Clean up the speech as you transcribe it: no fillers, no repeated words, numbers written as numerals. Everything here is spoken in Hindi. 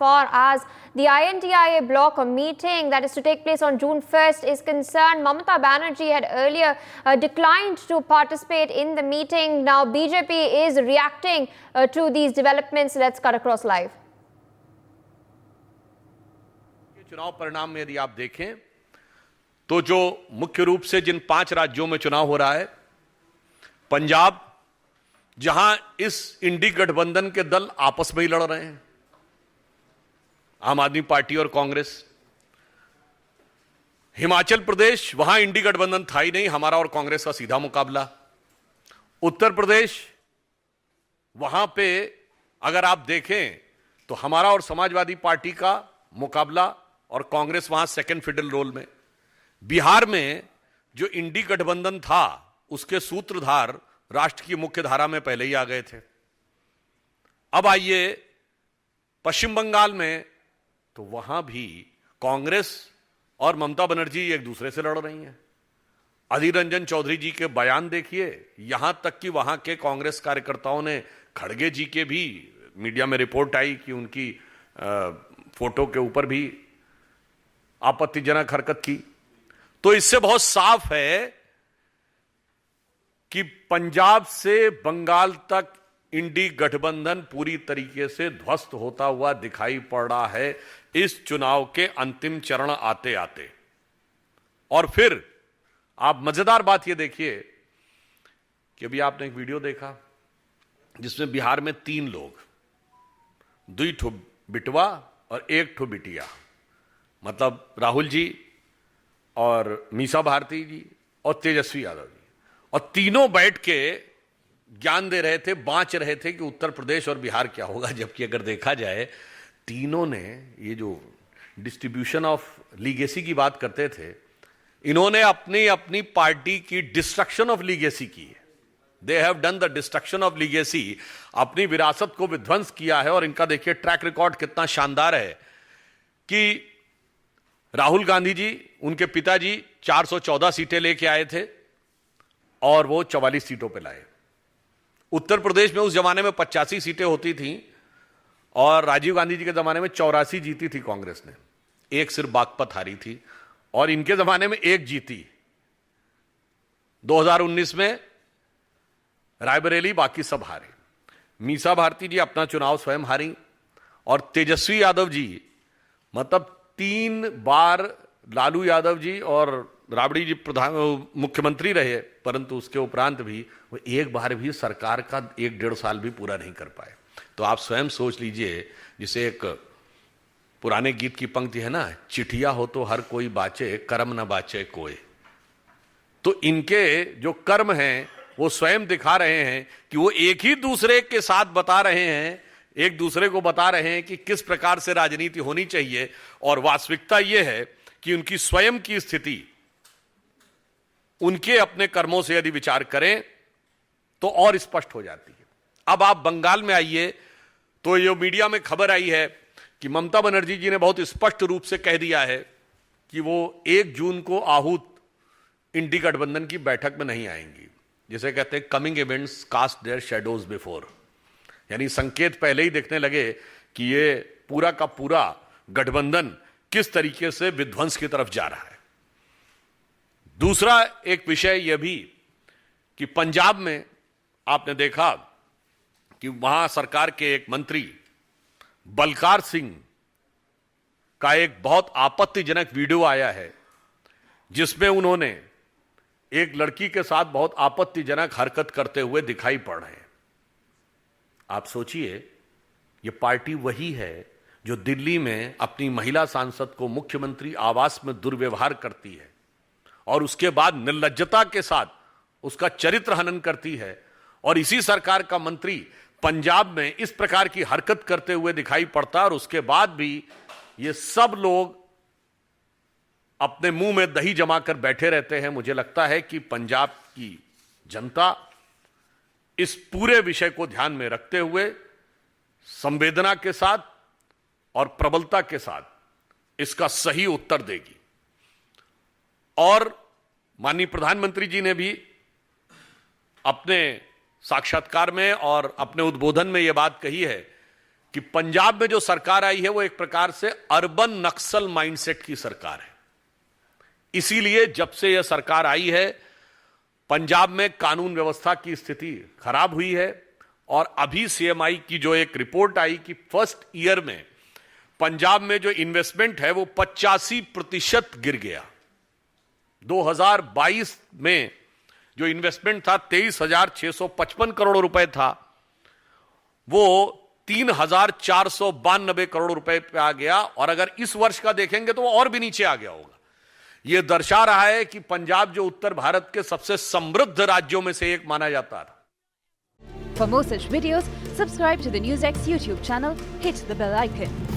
far as the INTIA bloc meeting that is to take place on June 1st is concerned. Mamata Banerjee had earlier declined to participate in the meeting. Now BJP is reacting to these developments. Let's cut across live. चुनाव परिणाम में यदि आप देखें तो जो मुख्य रूप से जिन 5 राज्यों में चुनाव हो रहा है, पंजाब, जहां इस इंडी गठबंधन के दल आपस में ही लड़ रहे हैं, आम आदमी पार्टी और कांग्रेस। हिमाचल प्रदेश, वहां इंडी गठबंधन था ही नहीं, हमारा और कांग्रेस का सीधा मुकाबला। उत्तर प्रदेश, वहां पे अगर आप देखें तो हमारा और समाजवादी पार्टी का मुकाबला और कांग्रेस वहां सेकंड फिडल रोल में। बिहार में जो इंडी गठबंधन था उसके सूत्रधार राष्ट्र की मुख्य धारा में पहले ही आ गए थे। अब आइए पश्चिम बंगाल में, तो वहां भी कांग्रेस और ममता बनर्जी एक दूसरे से लड़ रही हैं। अधीर रंजन चौधरी जी के बयान देखिए, यहां तक कि वहां के कांग्रेस कार्यकर्ताओं ने खड़गे जी के भी मीडिया में रिपोर्ट आई कि उनकी फोटो के ऊपर भी आपत्तिजनक हरकत की। तो इससे बहुत साफ है कि पंजाब से बंगाल तक इंडी गठबंधन पूरी तरीके से ध्वस्त होता हुआ दिखाई पड़ रहा है इस चुनाव के अंतिम चरण आते आते। और फिर आप मजेदार बात यह देखिए कि अभी आपने एक वीडियो देखा जिसमें बिहार में 3 लोग, 2 ठो बिटवा और 1 ठो बिटिया, मतलब राहुल जी और मीसा भारती जी और तेजस्वी यादव जी, और तीनों बैठ के ज्ञान दे रहे थे, बांच रहे थे कि उत्तर प्रदेश और बिहार क्या होगा। जबकि अगर देखा जाए, तीनों ने ये जो डिस्ट्रीब्यूशन ऑफ लीगेसी की बात करते थे, इन्होंने अपनी अपनी पार्टी की डिस्ट्रक्शन ऑफ लीगेसी की है। They have done the destruction of legacy, अपनी विरासत को विध्वंस किया है। और इनका देखिए ट्रैक रिकॉर्ड कितना शानदार है कि राहुल गांधी जी, उनके पिताजी 414 सीटें लेके आए थे और वो 44 सीटों पे लाए। उत्तर प्रदेश में उस जमाने में 85 सीटें होती थीं और राजीव गांधी जी के जमाने में 84 जीती थी कांग्रेस ने, 1 सिर्फ बागपत हारी थी, और इनके जमाने में 1 जीती। 2019 में रायबरेली, बाकी सब हारे। मीसा भारती जी अपना चुनाव स्वयं हारी, और तेजस्वी यादव जी मतलब 3 बार लालू यादव जी और राबड़ी जी मुख्यमंत्री रहे, परंतु उसके उपरांत भी वो एक बार भी सरकार का 1-1.5 साल भी पूरा नहीं कर पाए। तो आप स्वयं सोच लीजिए, जिसे एक पुराने गीत की पंक्ति है ना, चिट्ठिया हो तो हर कोई बाचे, कर्म न बाचे कोई। तो इनके जो कर्म हैं वो स्वयं दिखा रहे हैं कि वो एक ही दूसरे के साथ बता रहे हैं, एक दूसरे को बता रहे हैं कि किस प्रकार से राजनीति होनी चाहिए। और वास्तविकता यह है कि उनकी स्वयं की स्थिति, उनके अपने कर्मों से यदि विचार करें तो और स्पष्ट हो जाती है। अब आप बंगाल में आइए, तो ये मीडिया में खबर आई है कि ममता बनर्जी जी ने बहुत स्पष्ट रूप से कह दिया है कि वो 1 जून को आहूत इंडी गठबंधन की बैठक में नहीं आएंगी। जिसे कहते हैं coming events cast their shadows before, यानी संकेत पहले ही दिखने लगे कि ये पूरा का पूरा गठबंधन किस तरीके से विध्वंस की तरफ जा रहा है। दूसरा एक विषय यह भी कि पंजाब में आपने देखा कि वहां सरकार के एक मंत्री बलकार सिंह का एक बहुत आपत्तिजनक वीडियो आया है, जिसमें उन्होंने एक लड़की के साथ बहुत आपत्तिजनक हरकत करते हुए दिखाई पड़ रहे हैं। आप सोचिए, ये पार्टी वही है जो दिल्ली में अपनी महिला सांसद को मुख्यमंत्री आवास में दुर्व्यवहार करती है और उसके बाद निर्लज्जता के साथ उसका चरित्र हनन करती है। और इसी सरकार का मंत्री पंजाब में इस प्रकार की हरकत करते हुए दिखाई पड़ता है, और उसके बाद भी ये सब लोग अपने मुंह में दही जमाकर बैठे रहते हैं। मुझे लगता है कि पंजाब की जनता इस पूरे विषय को ध्यान में रखते हुए संवेदना के साथ और प्रबलता के साथ इसका सही उत्तर देगी। और माननीय प्रधानमंत्री जी ने भी अपने साक्षात्कार में और अपने उद्बोधन में यह बात कही है कि पंजाब में जो सरकार आई है वो एक प्रकार से अर्बन नक्सल माइंडसेट की सरकार है। इसीलिए जब से यह सरकार आई है पंजाब में कानून व्यवस्था की स्थिति खराब हुई है। और अभी सीएमआई की जो एक रिपोर्ट आई कि फर्स्ट ईयर में पंजाब में जो इन्वेस्टमेंट है वो 85% गिर गया। 2022 में जो इन्वेस्टमेंट था 23,655 करोड़ रुपए था, वो 3,492 करोड़ रुपए पे आ गया। और अगर इस वर्ष का देखेंगे तो वो और भी नीचे आ गया होगा। यह दर्शा रहा है कि पंजाब जो उत्तर भारत के सबसे समृद्ध राज्यों में से एक माना जाता था। For more such videos, subscribe to the NewsX YouTube channel, hit the bell icon.